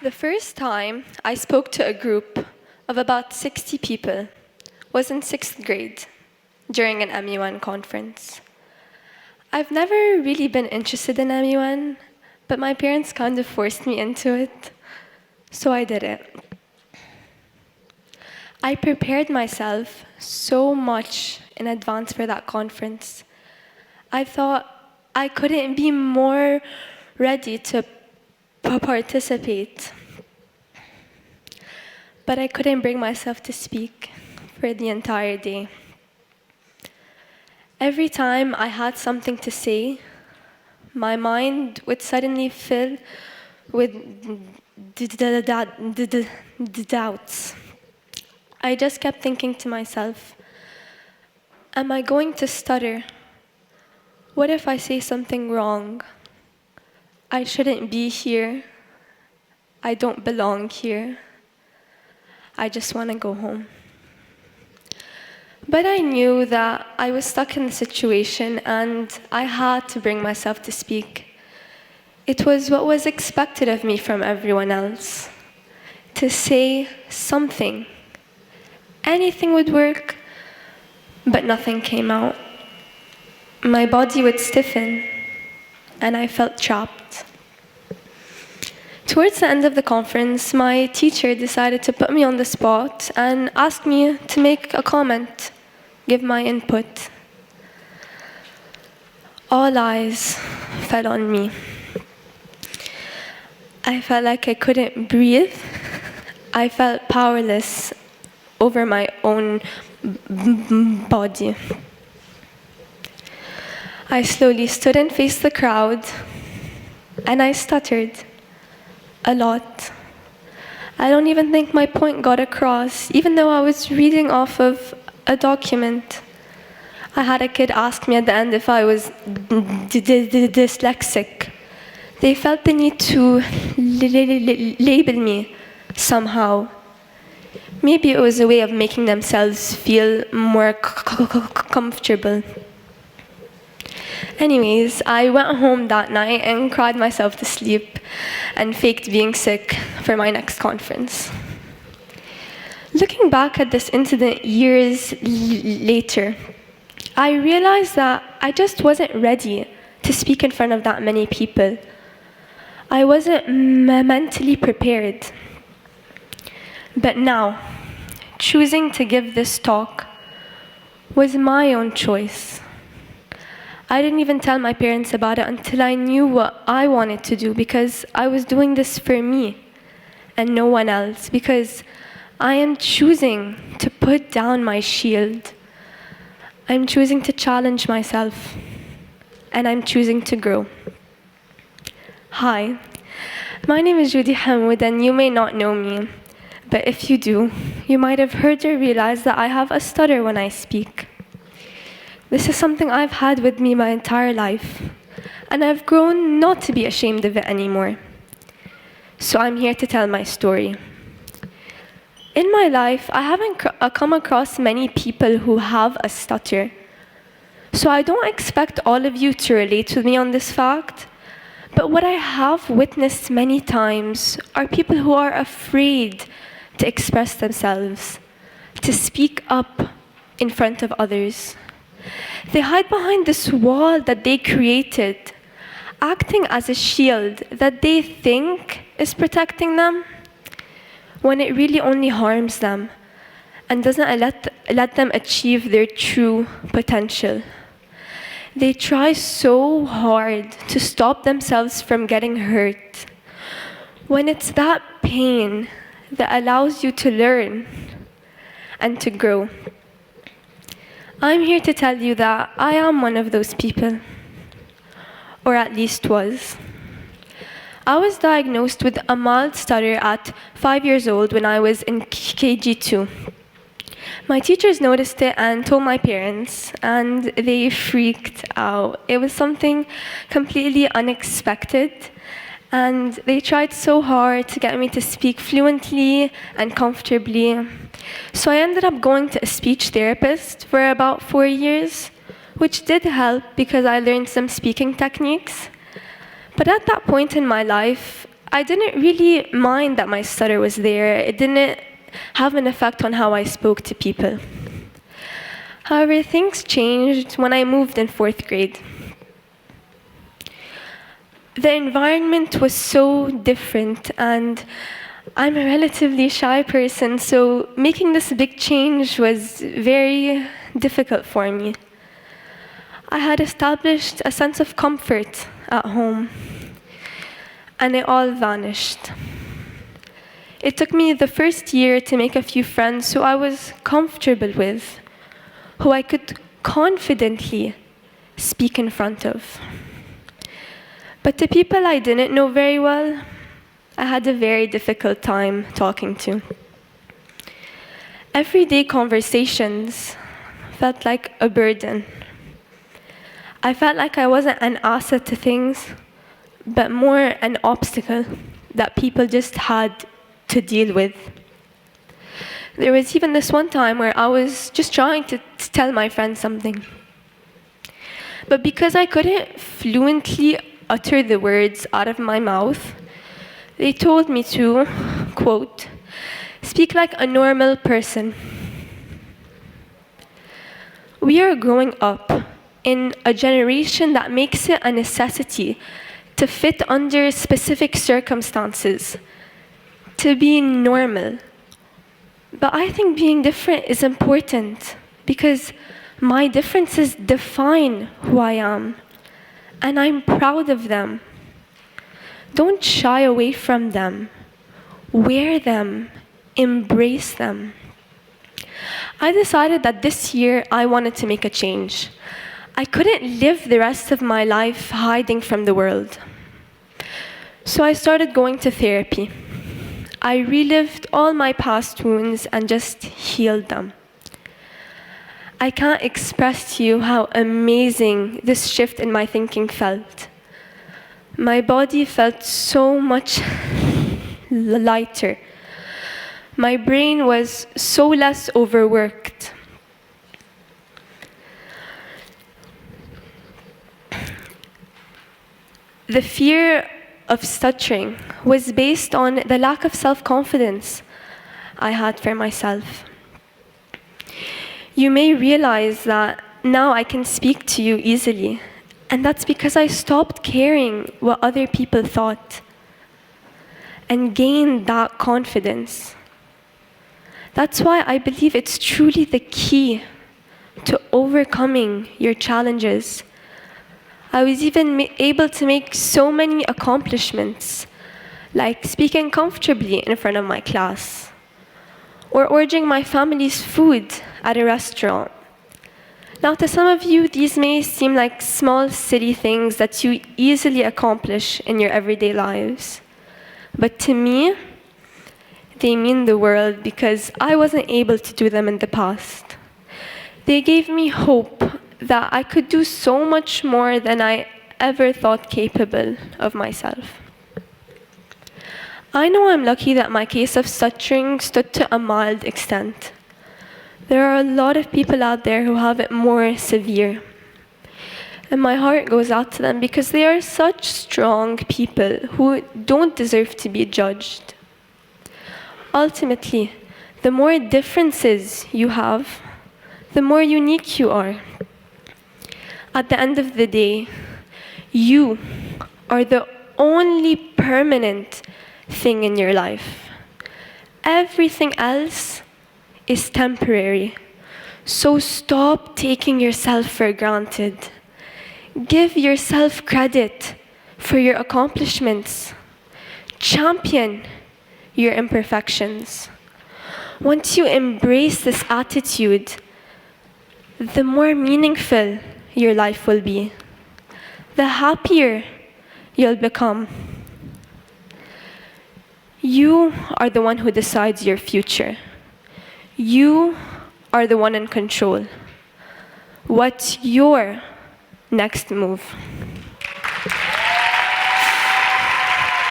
The first time I spoke to a group of about 60 people was in 6th grade during an MUN conference. I've never really been interested in MUN, but my parents kind of forced me into it, so I did it. I prepared myself so much in advance for that conference. I thought I couldn't be more ready to participate. But I couldn't bring myself to speak for the entire day. Every time I had something to say, my mind would suddenly fill with doubts. I just kept thinking to myself, am I going to stutter? What if I say something wrong? I shouldn't be here. I don't belong here. I just want to go home. But I knew that I was stuck in the situation and I had to bring myself to speak. It was what was expected of me from everyone else, to say something. Anything would work, but nothing came out. My body would stiffen, and I felt trapped. Towards the end of the conference, my teacher decided to put me on the spot and asked me to make a comment, give my input. All eyes fell on me. I felt like I couldn't breathe. I felt powerless over my own body. I slowly stood and faced the crowd, and I stuttered. A lot. I don't even think my point got across, even though I was reading off of a document. I had a kid ask me at the end if I was dyslexic. They felt the need to label me somehow. Maybe it was a way of making themselves feel more comfortable. Anyways, I went home that night and cried myself to sleep and faked being sick for my next conference. Looking back at this incident years later, I realized that I just wasn't ready to speak in front of that many people. I wasn't mentally prepared. But now, choosing to give this talk was my own choice. I didn't even tell my parents about it until I knew what I wanted to do, because I was doing this for me and no one else, because I am choosing to put down my shield. I'm choosing to challenge myself, and I'm choosing to grow. Hi, my name is Judy Hammoud, and you may not know me, but if you do, you might have heard or realized that I have a stutter when I speak. This is something I've had with me my entire life, and I've grown not to be ashamed of it anymore. So I'm here to tell my story. In my life, I haven't come across many people who have a stutter. So I don't expect all of you to relate with me on this fact, but what I have witnessed many times are people who are afraid to express themselves, to speak up in front of others. They hide behind this wall that they created, acting as a shield that they think is protecting them, when it really only harms them and doesn't let them achieve their true potential. They try so hard to stop themselves from getting hurt, when it's that pain that allows you to learn and to grow. I'm here to tell you that I am one of those people, or at least was. I was diagnosed with a mild stutter at 5 years old when I was in KG2. My teachers noticed it and told my parents, and they freaked out. It was something completely unexpected, and they tried so hard to get me to speak fluently and comfortably. So I ended up going to a speech therapist for about 4 years, which did help because I learned some speaking techniques. But at that point in my life, I didn't really mind that my stutter was there. It didn't have an effect on how I spoke to people. However, things changed when I moved in 4th grade. The environment was so different, and I'm a relatively shy person, so making this big change was very difficult for me. I had established a sense of comfort at home, and it all vanished. It took me the first year to make a few friends who I was comfortable with, who I could confidently speak in front of. But the people I didn't know very well, I had a very difficult time talking to. Everyday conversations felt like a burden. I felt like I wasn't an asset to things, but more an obstacle that people just had to deal with. There was even this one time where I was just trying to tell my friend something. But because I couldn't fluently utter the words out of my mouth, they told me to, quote, speak like a normal person. We are growing up in a generation that makes it a necessity to fit under specific circumstances, to be normal. But I think being different is important because my differences define who I am, and I'm proud of them. Don't shy away from them. Wear them. Embrace them. I decided that this year I wanted to make a change. I couldn't live the rest of my life hiding from the world. So I started going to therapy. I relived all my past wounds and just healed them. I can't express to you how amazing this shift in my thinking felt. My body felt so much lighter. My brain was so less overworked. The fear of stuttering was based on the lack of self-confidence I had for myself. You may realize that now I can speak to you easily, and that's because I stopped caring what other people thought and gained that confidence. That's why I believe it's truly the key to overcoming your challenges. I was even able to make so many accomplishments, like speaking comfortably in front of my class, or ordering my family's food at a restaurant. Now, to some of you, these may seem like small, silly things that you easily accomplish in your everyday lives. But to me, they mean the world because I wasn't able to do them in the past. They gave me hope that I could do so much more than I ever thought capable of myself. I know I'm lucky that my case of stuttering stood to a mild extent. There are a lot of people out there who have it more severe. And my heart goes out to them because they are such strong people who don't deserve to be judged. Ultimately, the more differences you have, the more unique you are. At the end of the day, you are the only permanent thing in your life. Everything else is temporary. So stop taking yourself for granted. Give yourself credit for your accomplishments. Champion your imperfections. Once you embrace this attitude, the more meaningful your life will be, the happier you'll become. You are the one who decides your future. You are the one in control. What's your next move?